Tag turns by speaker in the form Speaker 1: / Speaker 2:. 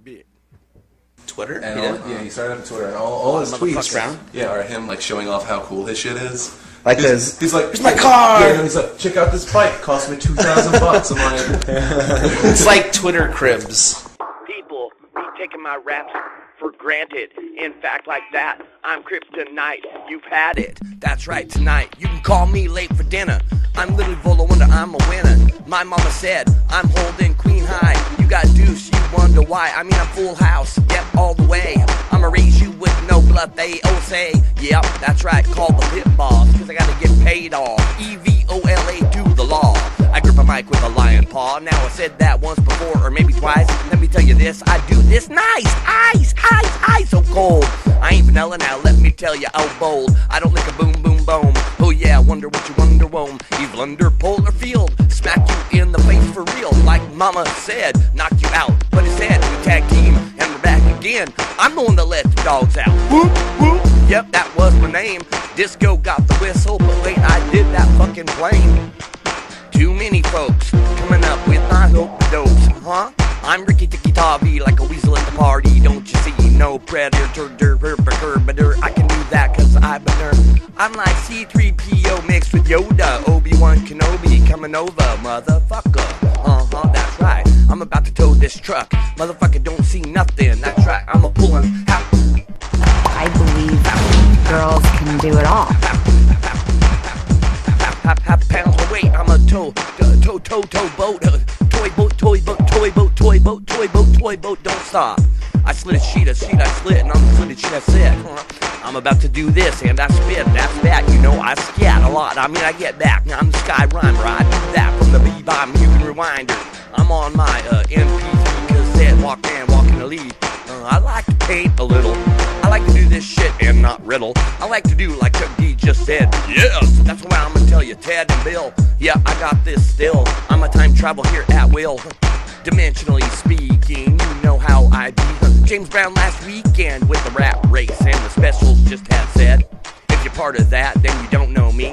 Speaker 1: bit.
Speaker 2: Twitter?
Speaker 3: And yeah, he started up Twitter, and all his tweets are him like showing off how cool his shit is.
Speaker 2: Like this.
Speaker 3: He's like,
Speaker 2: here's my car!
Speaker 3: Yeah, and he's like, check out this bike, cost me $2,000. I'm like...
Speaker 2: It's like Twitter cribs.
Speaker 1: People be taking my raps for granted. In fact, like that, I'm kryptonite. You've had it. That's right, tonight. You can call me late for dinner. I'm little EvoLa wonder I'm a winner. My mama said I'm holding queen high. You got deuce, you wonder why. I mean, I'm full house, yep, all the way. I'ma raise you with no bluff, they all say. Yep, that's right, call the pit boss, cause I gotta get paid off. EvoLa, do the law. I grip a mic with a lion paw. Now I said that once before, or maybe twice. Let me tell you this, I do this nice. Ice, so cold. I ain't vanilla now, let me tell you, oh bold. I don't lick a boom, boom, boom. Oh yeah, wonder what you wonder, wom. Evil under polar field, smack you in the face for real. Like mama said, knock you out, but instead we tag team, and we're back again. I'm the one that let the dogs out. Whoop, whoop. Yep, that was my name. Disco got the whistle, but wait, I did that fucking plane. Too many folks coming up with my hope-dopes, huh? I'm Ricky Ticky Tavi, like a weasel at the party. Don't you see? No predator, I can do that cause I've been there. I'm like C-3PO mixed with Yoda, Obi-Wan Kenobi coming over, motherfucker. That's right. I'm about to tow this truck. Motherfucker don't see nothing. That's right. I'm a pulling out.
Speaker 4: I believe girls can do it all.
Speaker 1: Half pounds of weight, I'm a tow boat, don't stop. I slid a sheet, I slid, and I'm the slitted sheet I said. I'm about to do this, and I spit, that's that, you know, I scat a lot, I mean, I get back, I'm the sky rhymer, I do that from the B-bomb, you can rewind her. I'm on my MP3 cassette, walking the lead. I like to paint a little. I like to do this shit and not riddle. I like to do like Chuck D just said. Yes, that's why I'm gonna tell you, Ted and Bill. Yeah, I got this still. I'm a time travel here at will. Dimensionally speaking, you know how I be. James Brown last weekend with the rap race, and the specials just had said, if you're part of that, then you don't know me.